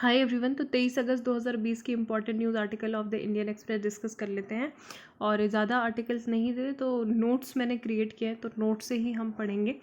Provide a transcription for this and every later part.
Hi everyone. तो 23 अगस्त 2020 की important news article of the Indian express discuss कर लेते हैं। और ज़्यादा आर्टिकल्स नहीं थे तो नोट्स मैंने क्रिएट किए हैं, तो नोट्स से ही हम पढ़ेंगे।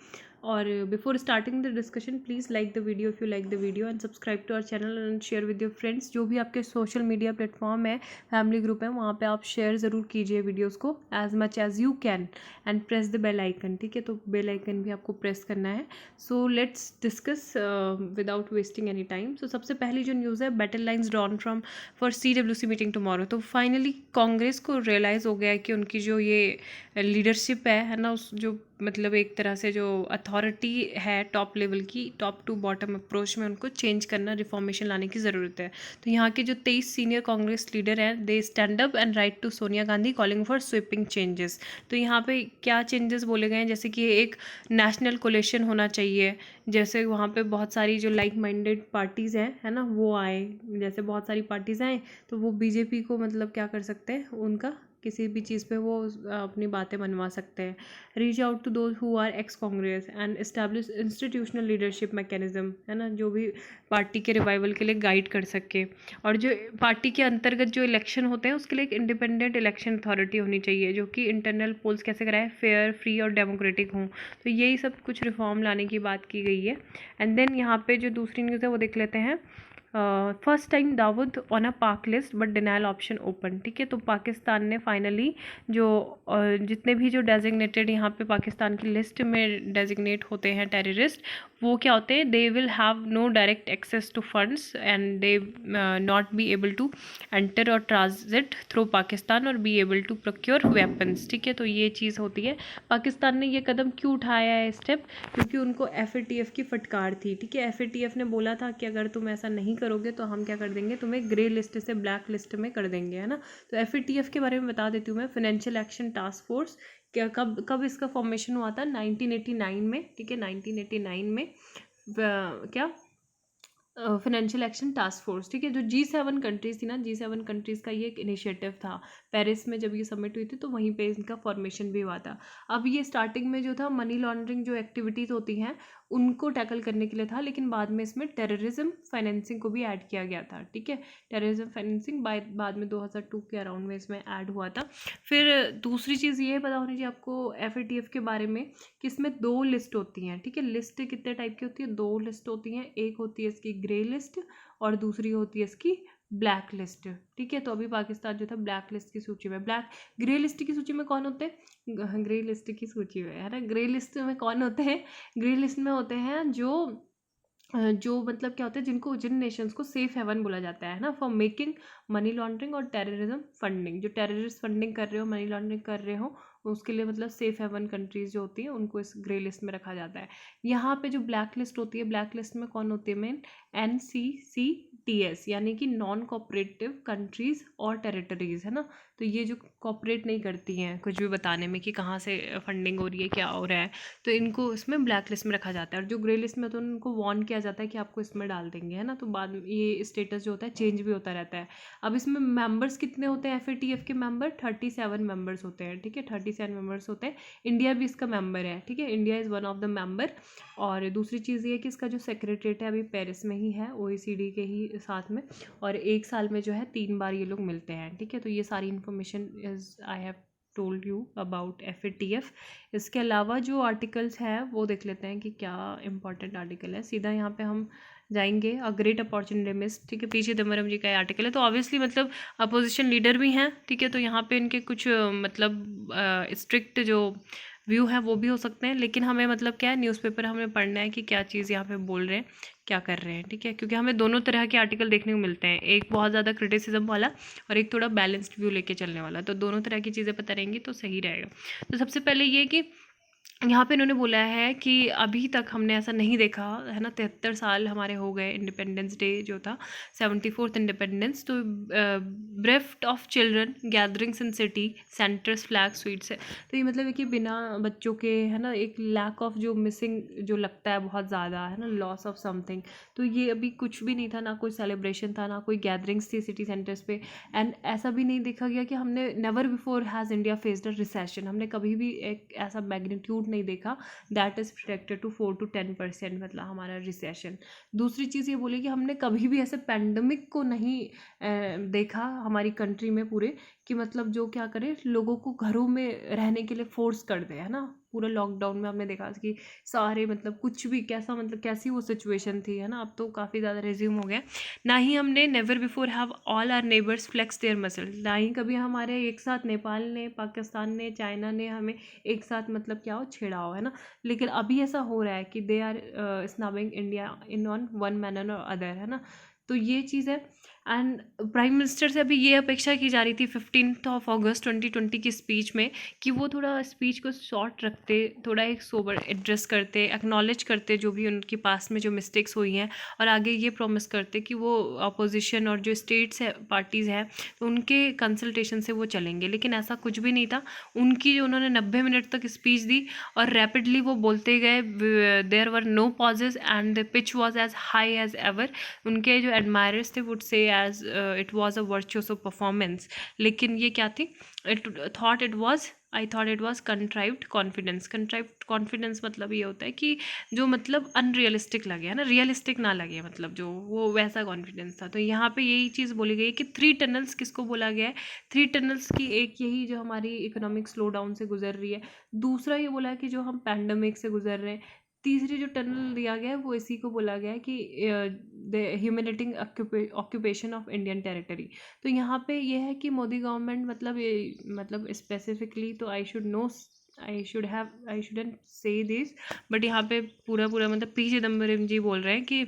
और before starting the discussion please like the video if you like the video and subscribe to our channel and share with your friends. जो भी आपके सोशल मीडिया प्लेटफॉर्म है, फैमिली ग्रुप है, वहाँ पे आप शेयर ज़रूर कीजिए वीडियोज़ को as much as you can and press the bell icon. ठीक है, तो बेल आइकन भी आपको प्रेस करना है। So let's discuss without wasting any time. So सबसे पहली जो न्यूज़ है, battle lines drawn from for CWC meeting tomorrow. तो फाइनली कांग्रेस को रियलाइज़ हो गया है कि उनकी जो ये लीडरशिप है ना, उस जो मतलब एक तरह से जो अथॉरिटी है टॉप लेवल की, टॉप टू बॉटम अप्रोच में उनको चेंज करना, रिफॉर्मेशन लाने की ज़रूरत है। तो यहाँ के जो 23 सीनियर कांग्रेस लीडर हैं, they stand up and write to Sonia Gandhi calling for sweeping changes. तो यहाँ पे क्या चेंजेस बोले गए हैं, जैसे कि एक नेशनल कोलेशन होना चाहिए, जैसे वहाँ पे बहुत सारी जो लाइक माइंडेड पार्टीज़ हैं है ना, वो आए। जैसे बहुत सारी पार्टीज़ आए तो वो बीजेपी को मतलब क्या कर सकते हैं, उनका किसी भी चीज़ पे वो अपनी बातें मनवा सकते हैं। Reach out to those who are ex Congress and establish institutional leadership mechanism, है ना, जो भी पार्टी के रिवाइवल के लिए गाइड कर सके। और जो पार्टी के अंतर्गत जो इलेक्शन होते हैं उसके लिए एक इंडिपेंडेंट इलेक्शन अथॉरिटी होनी चाहिए, जो कि इंटरनल पोल्स कैसे कराए, फेयर, फ्री और डेमोक्रेटिक हों। तो यही सब कुछ रिफॉर्म लाने की बात की गई है। एंड देन यहाँ पे जो दूसरी न्यूज़ है वो देख लेते हैं। First time Dawood on a Pak list but denial option open. ठीक है, तो पाकिस्तान ने फाइनली जो जितने भी जो डेजिग्नेटेड यहाँ पे पाकिस्तान की लिस्ट में डेजिग्नेट होते हैं टेररिस्ट, वो क्या होते हैं, they will have no direct access to funds and they not be able to enter और ट्रांजिट थ्रू पाकिस्तान और be able to procure weapons. ठीक है, तो ये चीज़ होती है। पाकिस्तान ने ये कदम क्यों उठाया है स्टेप, क्योंकि उनको FATF की फटकार थी। ठीक है, FATF ने बोला था कि अगर तुम ऐसा नहीं करोगे तो हम क्या कर देंगे, तुम्हें ग्रे लिस्ट से ब्लैक लिस्ट में कर देंगे, है ना। तो FATF के बारे में बता देती हूँ मैं। फाइनेंशियल एक्शन टास्क फोर्स, क्या कब कब इसका फॉर्मेशन हुआ था, 1989 में। ठीक है, 1989 में क्या फाइनेंशियल एक्शन टास्क फोर्स। ठीक है, जो G7 कंट्रीज़ थी ना, G7 कंट्रीज़ का ये एक इनिशिएटिव था। पेरिस में जब ये समिट हुई थी तो वहीं पे इनका फॉर्मेशन भी हुआ था। अब ये स्टार्टिंग में जो था, मनी लॉन्ड्रिंग जो एक्टिविटीज़ होती हैं उनको टैकल करने के लिए था, लेकिन बाद में इसमें टेररिज्म फाइनेंसिंग को भी ऐड किया गया था। ठीक है, टेररिज्म फाइनेंसिंग बाद में 2002 के अराउंड में इसमें ऐड हुआ था। फिर दूसरी चीज़ ये पता होनी चाहिए आपको FATF के बारे में कि इसमें 2 लिस्ट होती हैं। ठीक है, लिस्ट कितने टाइप की होती है, 2 लिस्ट होती हैं। एक होती है इसकी ग्रे लिस्ट और दूसरी होती है इसकी ब्लैक लिस्ट। ठीक है, तो अभी पाकिस्तान जो था ब्लैक लिस्ट की सूची में। ग्रे लिस्ट की सूची में कौन होते हैं, ग्रे लिस्ट की सूची में, है ना, ग्रे लिस्ट में कौन होते हैं, ग्रे लिस्ट में होते हैं जो मतलब क्या होता है, जिन नेशंस को सेफ हेवन बोला जाता है ना, फॉर मेकिंग मनी लॉन्ड्रिंग और टेररिज्म फंडिंग। जो टेररिस्ट फंडिंग कर रहे हो, मनी लॉन्ड्रिंग कर रहे हो, उसके लिए मतलब सेफ हेवन कंट्रीज जो होती हैं उनको इस ग्रे लिस्ट में रखा जाता है। यहाँ पे जो ब्लैक लिस्ट होती है, ब्लैक लिस्ट में कौन होती है, मेन NCCTS, यानी कि नॉन कोऑपरेटिव कंट्रीज और टेरिटरीज, है ना। तो ये जो कोऑपरेट नहीं करती हैं कुछ भी बताने में कि कहाँ से फंडिंग हो रही है, क्या हो रहा है, तो इनको इसमें ब्लैक लिस्ट में रखा जाता है। और जो ग्रे लिस्ट में तो उनको वार्न किया जाता है कि आपको इसमें डाल देंगे, है ना। तो बाद में ये स्टेटस जो होता है चेंज भी होता रहता है। अब इसमें मेंबर्स कितने होते हैं, FATF के मेंबर 37 मेंबर्स होते हैं। ठीक है, 37 मेंबर्स होते हैं। इंडिया भी इसका मेंबर है। ठीक है, India is one of the member. और दूसरी चीज़ ये कि इसका जो सेक्रेटरीट है अभी पेरिस में ही है, OECD के ही साथ में। और 1 साल में जो है 3 बार ये लोग मिलते हैं। ठीक है, तो ये सारी information is I have told you about FATF। इसके अलावा जो आर्टिकल्स हैं वो देख लेते हैं कि क्या इंपॉर्टेंट आर्टिकल है। सीधा यहाँ पे हम जाएंगे, अ ग्रेट अपॉर्चुनिटी मिस। ठीक है, पीछे दमरम जी का आर्टिकल है, तो ऑब्वियसली मतलब अपोजिशन लीडर भी हैं। ठीक है, तो यहाँ पे इनके कुछ मतलब स्ट्रिक्ट जो व्यू है वो भी हो सकते हैं, लेकिन हमें मतलब क्या है, न्यूज़पेपर हमें पढ़ना है कि क्या चीज़ यहाँ पे बोल रहे हैं, क्या कर रहे हैं। ठीक है, क्योंकि हमें दोनों तरह के आर्टिकल देखने को मिलते हैं, एक बहुत ज़्यादा क्रिटिसिज्म वाला और एक थोड़ा बैलेंस्ड व्यू लेके चलने वाला। तो दोनों तरह की चीज़ें पता रहेंगी तो सही रहेगा। तो सबसे पहले ये कि यहाँ पे इन्होंने बोला है कि अभी तक हमने ऐसा नहीं देखा, है ना, 73 साल हमारे हो गए इंडिपेंडेंस डे जो था, 74th इंडिपेंडेंस। तो bereft of children gatherings in city centres flag sweets है। तो ये मतलब है कि बिना बच्चों के, है ना, एक लैक ऑफ जो मिसिंग जो लगता है बहुत ज़्यादा, है ना, लॉस ऑफ समथिंग। तो ये अभी कुछ भी नहीं था, ना कोई सेलिब्रेशन था, ना कोई गैदरिंग्स थी सिटी सेंटर्स पे। एंड ऐसा भी नहीं देखा गया कि हमने never before has India faced a recession, हमने कभी भी एक ऐसा मैग्नीट्यूड इम्प्रूव नहीं देखा, that is projected to 4 to 10% मतलब हमारा रिसेशन। दूसरी चीज़ ये बोली कि हमने कभी भी ऐसे पैंडमिक को नहीं देखा हमारी कंट्री में पूरे, कि मतलब जो क्या करे, लोगों को घरों में रहने के लिए फोर्स कर दे, है ना। पूरा लॉकडाउन में हमने देखा कि सारे मतलब कुछ भी कैसा मतलब कैसी वो सिचुएशन थी, है ना। अब तो काफ़ी ज़्यादा रिज्यूम हो गया। ना ही हमने never before have all our neighbours flex their muscle, ना ही कभी हमारे एक साथ नेपाल ने, पाकिस्तान ने, चाइना ने हमें एक साथ मतलब क्या हो छेड़ा हो, है ना। लेकिन अभी ऐसा हो रहा है कि they are snubbing India in on one manner और अदर, है ना। तो ये चीज़ है। एंड प्राइम मिनिस्टर से अभी ये अपेक्षा की जा रही थी 15 अगस्त 2020 की स्पीच में कि वो थोड़ा स्पीच को शॉर्ट रखते, थोड़ा एक सोबर एड्रेस करते, एक्नॉलेज करते जो भी उनके पास में जो मिस्टेक्स हुई हैं, और आगे ये प्रॉमिस करते कि वो अपोजिशन और जो स्टेट्स है पार्टीज़ हैं उनके कंसल्टेशन से वो चलेंगे। लेकिन ऐसा कुछ भी नहीं था। उनकी जो उन्होंने 90 मिनट तक स्पीच दी और रैपिडली वो बोलते गए, there were no pauses and the pitch was as high as ever. उनके जो एडमायरर्स थे would say as it was a virtuous of performance. लेकिन ये क्या थी, I thought it was contrived confidence. Contrived confidence मतलब ये होता है कि जो मतलब अनरियलिस्टिक लगे, है ना, रियलिस्टिक ना लगे, मतलब जो वो वैसा कॉन्फिडेंस था। तो यहाँ पे यही चीज़ बोली गई है कि 3 टनल्स किसको बोला गया है, 3 टनल्स की एक यही जो हमारी इकोनॉमिक स्लो डाउन से गुजर रही है, दूसरा ये बोला है कि जो हम पैंडमिक से गुजर रहे हैं, तीसरी जो टनल दिया गया है वो इसी को बोला गया है कि the humiliating occupation of Indian territory. तो यहाँ पे ये है कि मोदी गवर्नमेंट मतलब ये मतलब स्पेसिफिकली तो आई शुडेंट से दिस, बट यहाँ पे पूरा पूरा मतलब पी चिदम्बरम जी बोल रहे हैं कि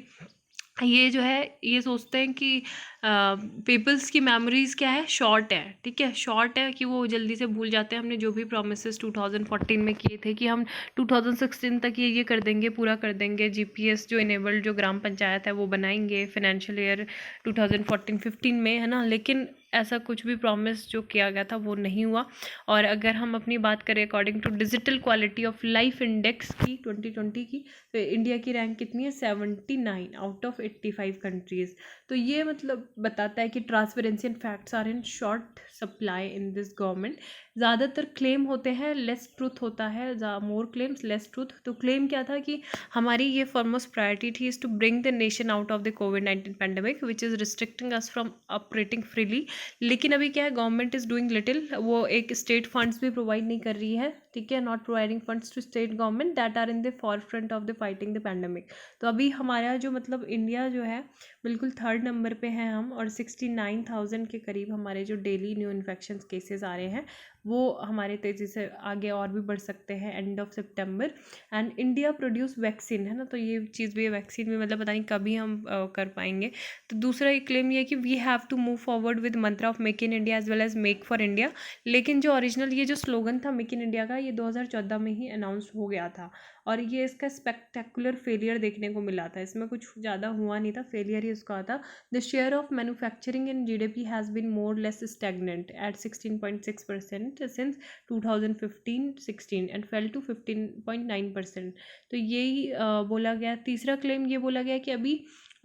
ये जो है ये सोचते हैं कि पीपल्स की मेमोरीज क्या है, शॉर्ट है, ठीक है, शॉर्ट है, कि वो जल्दी से भूल जाते हैं हमने जो भी प्रोमिसेस 2014 में किए थे कि हम 2016 तक ये कर देंगे, पूरा कर देंगे, जीपीएस जो इनेबल्ड जो ग्राम पंचायत है वो बनाएंगे फाइनेंशियल ईयर 2014-15 में, है ना। लेकिन ऐसा कुछ भी प्रॉमिस जो किया गया था वो नहीं हुआ। और अगर हम अपनी बात करें according to digital quality of life index की 2020 की, तो इंडिया की रैंक कितनी है, 79 आउट ऑफ 85 कंट्रीज़। तो ये मतलब बताता है कि transparency and facts are in short supply in this government. ज़्यादातर क्लेम होते हैं, लेस ट्रुथ होता है, मोर क्लेम्स लेस ट्रुथ। तो क्लेम क्या था कि हमारी ये फॉरमोस्ट प्रायोरिटी थी is to bring the nation out of the कोविड-19 pandemic which is restricting us from operating freely. लेकिन अभी क्या है, गवर्नमेंट इज़ डूइंग लिटिल, वो एक स्टेट फंड्स भी प्रोवाइड नहीं कर रही है, ठीक है, not providing funds to state government that are in the forefront of the fighting the pandemic. तो अभी हमारा जो मतलब इंडिया जो है बिल्कुल 3rd नंबर पे हैं हम, और 69,000 के करीब हमारे जो डेली न्यू इन्फेक्शन केसेस आ रहे हैं वो हमारे तेज़ी से आगे और भी बढ़ सकते हैं end of September. And India produce vaccine, है ना, तो ये चीज़ भी है, वैक्सीन भी मतलब पता नहीं कभी हम कर पाएंगे। तो दूसरा एक क्लेम ये है कि we have to move forward with mantra of make in India as well as make for India. लेकिन जो ओरिजिनल ये जो स्लोगन था मेक इन इंडिया का, ये 2014 में ही अनाउंस हो गया था, और ये इसका स्पेक्टेकुलर फेलियर देखने को मिला था, इसमें कुछ ज़्यादा हुआ नहीं था, फेलियर ही उसका था। The share of manufacturing in GDP has been more less stagnant at 16.6% since 2015-16 and fell to 15.9%। तो यही बोला गया। तीसरा क्लेम ये बोला गया कि अभी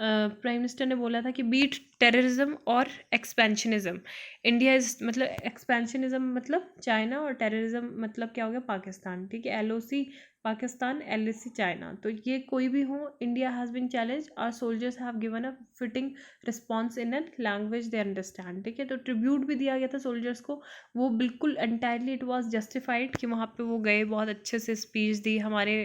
प्राइम मिनिस्टर ने बोला था कि बीट टेररिज्म और एक्सपेंशनिज्म। इंडिया इज मतलब एक्सपेंशनिज्म मतलब चाइना, और टेररिज्म मतलब क्या हो गया, पाकिस्तान, ठीक है, एलओसी पाकिस्तान, एलएसी चाइना। तो ये कोई भी हो, India has been challenge, our soldiers have given a fitting response in an language they understand, ठीक है। तो ट्रिब्यूट भी दिया गया था सोल्जर्स को, वो बिल्कुल एंटायरली इट वाज जस्टिफाइड कि वहाँ पे वो गए, बहुत अच्छे से स्पीच दी हमारे,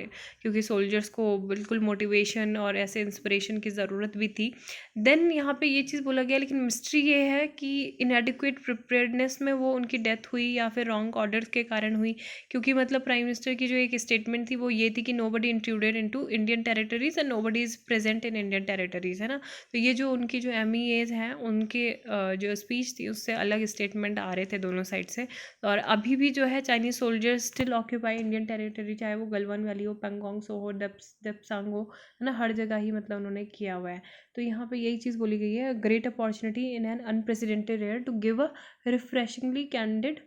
क्योंकि सोल्जर्स को बिल्कुल मोटिवेशन और ऐसे इंस्पिरेशन की ज़रूरत भी थी। देन यहाँ पे ये चीज़ बोला गया, लेकिन मिस्ट्री ये है कि इनएडिक्वेट प्रिपेयर्डनेस में वो उनकी डेथ हुई या फिर रॉन्ग ऑर्डर के कारण हुई, क्योंकि मतलब प्राइम मिनिस्टर की जो एक स्टेटमेंट थी वो ये थी कि nobody intruded into Indian territories and nobody is present in Indian territories, है ना। तो ये जो उनकी जो MEAs हैं उनके जो स्पीच थी उससे अलग स्टेटमेंट आ रहे थे दोनों साइड से। और अभी भी जो है Chinese soldiers still occupy Indian territory, चाहे वो गलवान वैली हो, पेंगोंग सो हो, दपसांग हो, है ना, हर जगह ही मतलब उन्होंने किया हुआ है। तो यहाँ पे यही चीज़ बोली गई है, great opportunity in an unprecedented year to give a refreshingly candid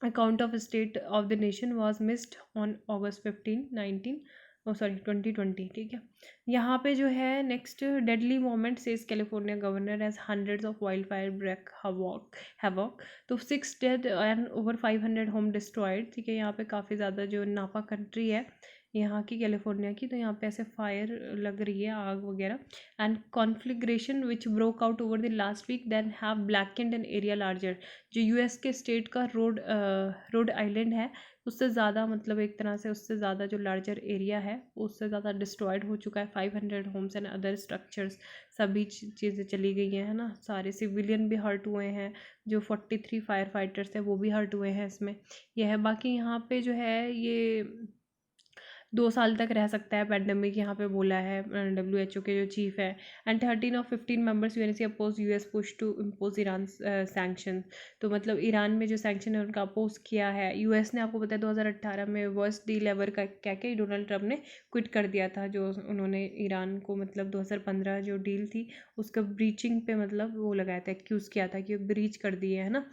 account of state of the nation was missed on August 15, 19 sorry 2020, ठीक है। यहाँ पे जो है next, deadly moment says California governor as hundreds of wild fire break havoc. तो 6 dead and over 500 home destroyed, ठीक है। यहाँ पे काफ़ी ज़्यादा जो नापा कंट्री है यहाँ की, कैलिफोर्निया की, तो यहाँ पे ऐसे फायर लग रही है, आग वगैरह। And conflagration which broke out over the last week then have blackened an area larger. जो यूएस के स्टेट का रोड आइलैंड है उससे ज़्यादा, मतलब एक तरह से उससे ज़्यादा जो लार्जर एरिया है उससे ज़्यादा डिस्ट्रॉयड हो चुका है। 500 होम्स एंड अदर स्ट्रक्चर्स, सभी चीज़ें चली गई हैं, है ना। सारे सिविलियन भी हर्ट हुए हैं, जो 43 फायर फाइटर्स हैं वो भी हर्ट हुए हैं इसमें। यह है। बाकी यहाँ पे जो है ये 2 साल तक रह सकता है पैंडमिक, यहाँ पे बोला है WHO के जो चीफ है। And 13 of 15 members UNC oppose US push to impose Iran sanction. तो मतलब ईरान में जो सैंक्शन है उनका अपोज किया है यूएस ने। आपको पता है 2018 में वर्स्ट डील एवर का क्या क्या डोनाल्ड ट्रम्प ने क्विट कर दिया था, जो उन्होंने ईरान को मतलब 2015 जो डील थी उसका ब्रीचिंग पे मतलब वो लगाया था, एक्यूज़ किया था कि ब्रीच कर दिए, है ना।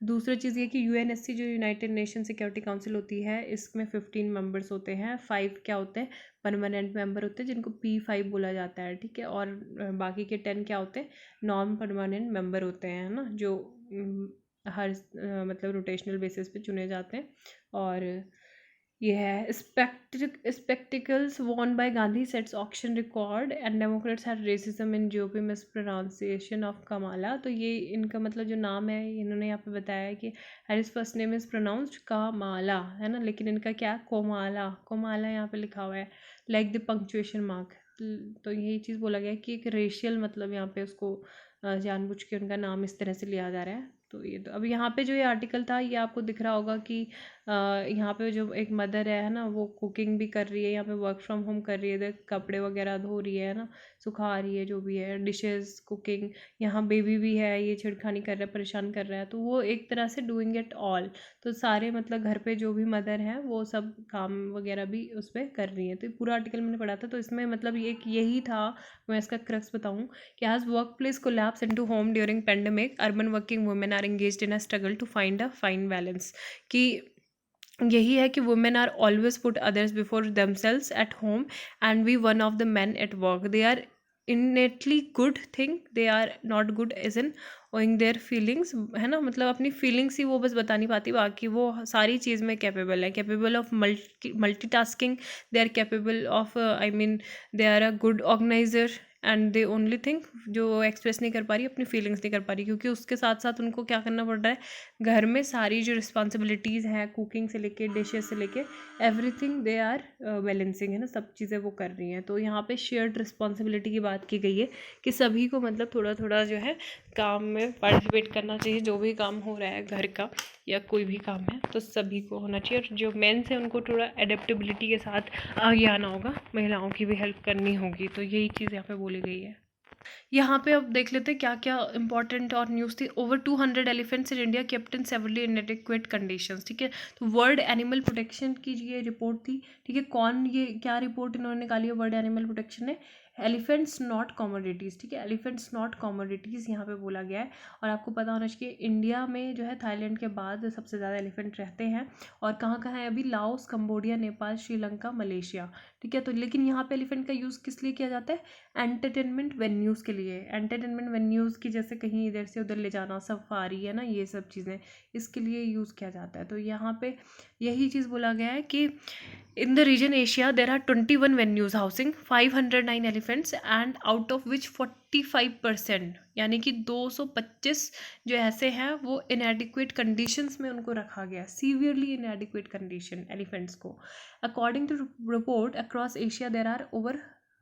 दूसरी चीज़ ये कि यूएनएससी जो यूनाइटेड नेशन सिक्योरिटी काउंसिल होती है, इसमें 15 मेंबर्स होते हैं। 5 क्या होते हैं, परमानेंट मेंबर होते हैं जिनको P5 बोला जाता है, ठीक है। और बाकी के 10 क्या होते हैं, नॉन परमानेंट मेंबर होते हैं, है ना, जो हर मतलब रोटेशनल बेसिस पे चुने जाते हैं। और ये है spectacles worn by Gandhi sets auction record and Democrats had racism in GOP mispronunciation of Kamala। तो ये इनका मतलब जो नाम है इन्होंने यहाँ पे बताया है कि Harris first name is pronounced कामाला, है ना, लेकिन इनका क्या कोमाला, कोमाला यहाँ पे लिखा हुआ है लाइक द पंक्चुएशन मार्क। तो यही चीज़ बोला गया है कि एक रेशियल मतलब यहाँ पे उसको जानबूझ के उनका नाम इस तरह से लिया जा रहा है। तो ये तो अब यहाँ पे जो ये आर्टिकल था ये आपको दिख रहा होगा कि यहाँ पे जो एक मदर है ना, वो कुकिंग भी कर रही है, यहाँ पे वर्क फ्रॉम होम कर रही है, कपड़े वगैरह धो रही है ना, सुखा रही है, जो भी है डिशेस कुकिंग। यहाँ बेबी भी है, ये छिड़खानी कर रहा है, परेशान कर रहा है, तो वो एक तरह से डूइंग इट ऑल। तो सारे मतलब घर पे जो भी मदर हैं वो सब काम वगैरह भी उस पर कर रही हैं। तो पूरा आर्टिकल मैंने पढ़ा था, तो इसमें मतलब एक यही था, मैं इसका क्रक्स बताऊँ कि as work place collapse into home during pandemic urban working women are engaged in a struggle to find a fine balance. कि यही है कि women are always put others before themselves at home and we one of the man at work. They are innately good thing, they are not good as in owing their feelings, है ना, मतलब अपनी feelings ही वो बस बता नहीं पाती, बाकी वो सारी चीज़ में कैपेबल है, capable of multitasking, they are capable of I mean they are a good organiser and they only think जो एक्सप्रेस नहीं कर पा रही, अपनी फीलिंग्स नहीं कर पा रही, क्योंकि उसके साथ साथ उनको क्या करना पड़ रहा है, घर में सारी जो रिस्पॉन्सिबिलिटीज़ हैं, कुकिंग से लेके डिशेस से लेके एवरीथिंग दे आर बैलेंसिंग, है ना, सब चीज़ें वो कर रही हैं। तो यहाँ पे शेयर्ड रिस्पॉन्सिबिलिटी की बात की गई है कि सभी को मतलब थोड़ा थोड़ा जो है काम में पार्टिसिपेट करना चाहिए, जो भी काम हो रहा है घर का या कोई भी काम है तो सभी को होना चाहिए। और जो मेंस हैं उनको थोड़ा एडेप्टेबिलिटी के साथ आगे आना होगा, महिलाओं की भी हेल्प करनी होगी। तो यही चीज़ यहाँ पे बोली गई है। यहाँ पे अब देख लेते हैं क्या क्या इंपॉर्टेंट और न्यूज़ थी। Over 200 elephants in India kept in severally इनएडिक्वेट conditions, ठीक है। तो वर्ल्ड एनिमल प्रोटेक्शन की ये रिपोर्ट थी, ठीक है। कौन, ये क्या रिपोर्ट इन्होंने निकाली है वर्ल्ड एनिमल प्रोटेक्शन ने, एलिफेंट्स नॉट कॉमोडिटीज़, ठीक है, एलिफेंट्स नॉट कॉमोडिटीज़ यहाँ पे बोला गया है। और आपको पता होना चाहिए इंडिया में जो है थाईलैंड के बाद सबसे ज़्यादा एलिफेंट रहते हैं। और कहाँ है अभी, Laos, Cambodia, Nepal, Sri Lanka, Malaysia, ठीक है। तो लेकिन यहाँ पे एलिफेंट का यूज़ किस लिए किया जाता है, एंटरटेनमेंट वेन्यूज़ के लिए। एंटरटेनमेंट वेन्यूज़ की जैसे कहीं इधर से उधर ले जाना, सफारी, है ना, ये सब चीज़ें इसके लिए यूज़ किया जाता है। तो यहाँ पे यही चीज़ बोला गया है कि in the region Asia there are 21 venues housing 509 elephants and out of which 45% यानी कि 225 जो ऐसे हैं वो इनएडिक्वेट कंडीशंस में उनको रखा गया, सीवियरली इनएडिक्वेट कंडीशन एलिफेंट्स को। According to report across Asia there are over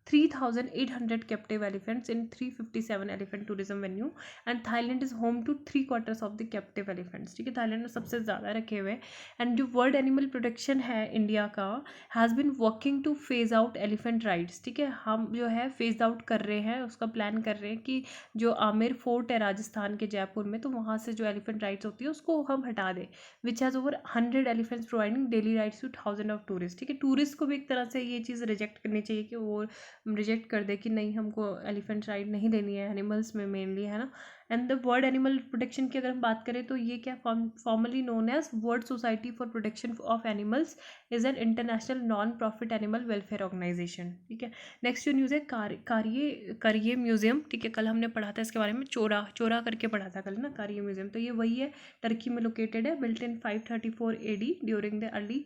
3,800 captive elephants in 357 elephant tourism venue and Thailand is home to 3/4 of the captive elephants, ठीक है। थाईलैंड में सबसे ज़्यादा रखे हुए। एंड जो वर्ल्ड एनिमल प्रोटेक्शन है इंडिया का has been working two phase out elephant rides, ठीक है। हम जो है फेज आउट कर रहे हैं, उसका प्लान कर रहे हैं कि जो आमेर फोर्ट है राजस्थान के जयपुर में, तो वहाँ से जो एलिफेंट राइड्स होती है उसको हम हटा दें, which has over 100 elephants providing daily rides to 1000 of tourist, ठीक है। टूरिस्ट को भी एक तरह से ये चीज़ रिजेक्ट करनी चाहिए कि वो रिजेक्ट कर दे कि नहीं हमको एलिफेंट राइड नहीं देनी है, एनिमल्स में मेनली, है ना। And the world animal protection की अगर हम बात करें तो ये क्या formally known as world society for protection of animals is an international non profit animal welfare organisation, ठीक है। नेक्स्ट जो न्यूज़ है कारिये म्यूजियम, ठीक है, कल हमने पढ़ा था इसके बारे में, चोरा करके पढ़ा था कल ना, कारिये म्यूजियम, तो ये वही है, टर्की में लोकेटेड है, built in 534 AD during the early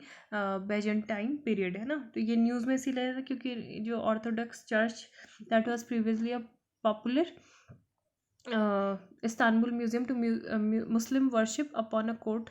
Byzantine period, है ना। तो ये न्यूज़ में इसीलिए था क्योंकि जो orthodox church that was previously a popular Istanbul museum to Muslim worship upon a court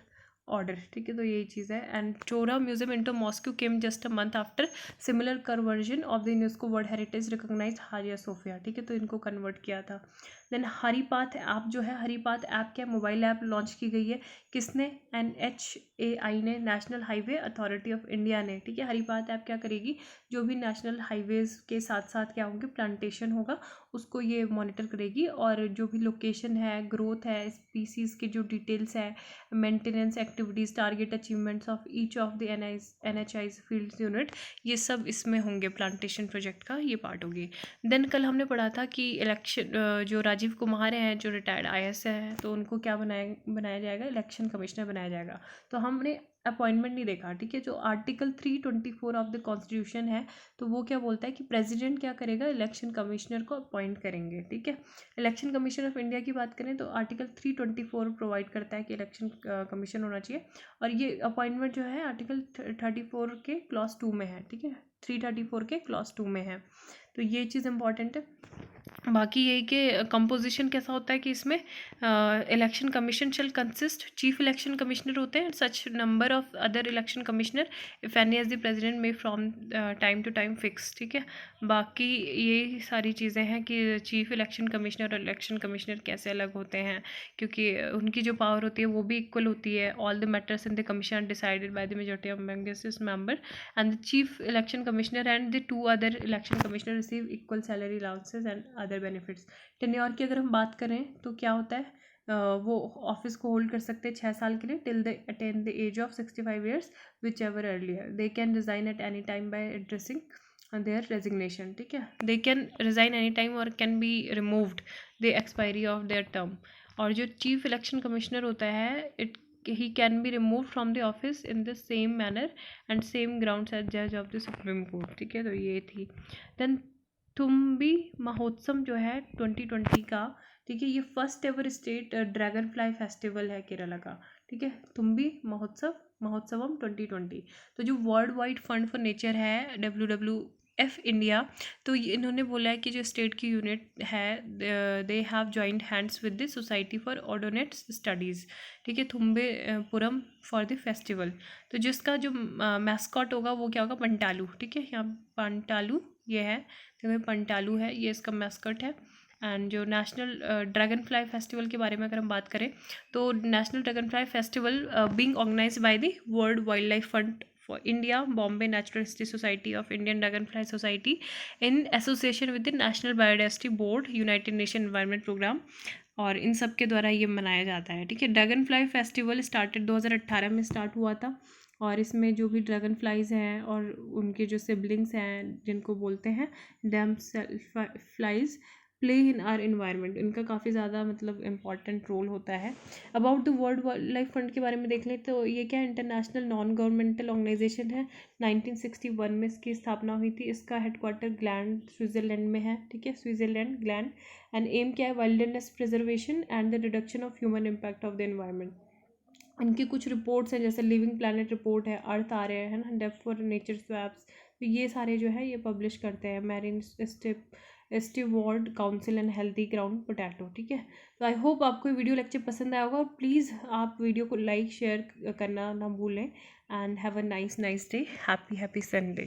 order, ठीक है, तो यही चीज़ है। And Chora museum into mosque came just a month after similar conversion of the UNESCO world heritage recognise Hagia Sophia, ठीक है, तो इनको कन्वर्ट किया था। देन हरीपाथ ऐप जो है, हरीपाथ ऐप क्या मोबाइल ऐप लॉन्च की गई है, किसने, NHAI ने, national highway authority of India ने, ठीक है। हरीपाथ ऐप क्या करेगी, जो भी नेशनल हाईवेज के साथ साथ क्या होंगे प्लांटेशन होगा उसको ये मॉनिटर करेगी, और जो भी लोकेशन है, ग्रोथ है, स्पीसीज़ के जो डिटेल्स है, maintenance activities, target achievements of each of the NHI's fields unit, ये सब इसमें होंगे, प्लांटेशन प्रोजेक्ट का ये पार्ट होगी। देन कल हमने पढ़ा था कि इलेक्शन जो राजीव कुमार हैं जो रिटायर्ड IAS हैं, तो उनको क्या बनाया जाएगा, इलेक्शन कमिश्नर बनाया जाएगा। तो हमने अपॉइंटमेंट नहीं देखा, ठीक है। जो आर्टिकल 324 ऑफ द कॉन्स्टिट्यूशन है, तो वो क्या बोलता है कि प्रेसिडेंट क्या करेगा, इलेक्शन कमिश्नर को अपॉइंट करेंगे, ठीक है। इलेक्शन कमीशन ऑफ इंडिया की बात करें तो आर्टिकल 324 प्रोवाइड करता है कि इलेक्शन कमीशन होना चाहिए, और ये अपॉइंटमेंट जो है आर्टिकल 34 के क्लॉज 2 में है, ठीक है, 334 के क्लॉज 2 में है, तो ये चीज़ इंपॉर्टेंट है। बाकी यही कि कंपोजिशन कैसा होता है कि इसमें election commission shall consist, chief election commissioner होते हैं, such number of other election commissioner if any as the president में from time to time fix, ठीक है। बाकी ये सारी चीज़ें हैं कि चीफ इलेक्शन कमिश्नर और इलेक्शन कमिश्नर कैसे अलग होते हैं, क्योंकि उनकी जो पावर होती है वो भी इक्वल होती है। All the matters in the commission decided by the majority of member and the chief election commissioner and the 2 other election commissioner receive equal salary allowances and other benefits. Tenure की अगर हम बात करें तो क्या होता है, वो ऑफिस को होल्ड कर सकते हैं 6 साल के लिए till they attain the age of 65 years whichever earlier. They can resign at any time by addressing their resignation, ठीक है। They can resign any time और can be removed the expiry of their term. और जो chief election commissioner होता है he can be removed from the office in the same manner and same grounds as judge of the Supreme Court, ठीक है, तो ये थी। Then तुम्बी महोत्सव जो है 2020 का, ठीक है, ये first ever state dragon fly festival है केरला का, ठीक है, तुम्बी महोत्सवम 2020। तो जो world wide fund for nature है WWF इंडिया, तो इन्होंने बोला है कि जो स्टेट की यूनिट है they have joint hands with the society for ordonates studies, ठीक है, Thumbe Puram for the festival. तो जिसका जो मैस्कॉट होगा वो क्या होगा, पंटालू, ठीक है, यहाँ पंटालू ये है, तो पंटालू है, ये इसका मैस्कॉट है। एंड जो नेशनल ड्रैगन फ्लाई फेस्टिवल के बारे में अगर हम बात करें तो national dragonfly festival being organised by the world wildlife fund for India, Bombay natural history society of Indian dragonfly society in association with the national biodiversity board, united nation environment programme, और इन सब के द्वारा ये मनाया जाता है, ठीक है। ड्रैगन फ्लाई फेस्टिवल स्टार्टेड 2018 में स्टार्ट हुआ था, और इसमें जो भी ड्रैगन फ्लाइज हैं और उनके जो सिबलिंग्स हैं जिनको बोलते हैं dam flies play in are environment, इनका काफ़ी ज़्यादा मतलब इम्पॉर्टेंट रोल होता है। About the world wildlife fund के बारे में देख लें तो ये क्या इंटरनेशनल नॉन गवर्नमेंटल ऑर्गेनाइजेशन है, 1961 में इसकी स्थापना हुई थी। इसका हेडक्वार्टर ग्लैंड स्विट्ज़रलैंड में है, ठीक है, स्विट्ज़रलैंड ग्लैंड। एंड एम क्या है, wildness preservation and the reduction of human impact of the environment. इनकी कुछ रिपोर्ट्स हैं जैसे लिविंग प्लानट रिपोर्ट है, अर्थ आ रहे हैं ना, डेप्थ फॉर नेचर स्वैप्स, तो ये सारे जो है ये पब्लिश करते हैं। Marine steward council and healthy ground potato, ठीक है। तो आई होप आपको ये वीडियो लेक्चर पसंद आया होगा, और प्लीज़ आप वीडियो को लाइक शेयर करना ना भूलें। And have a nice day, happy Sunday.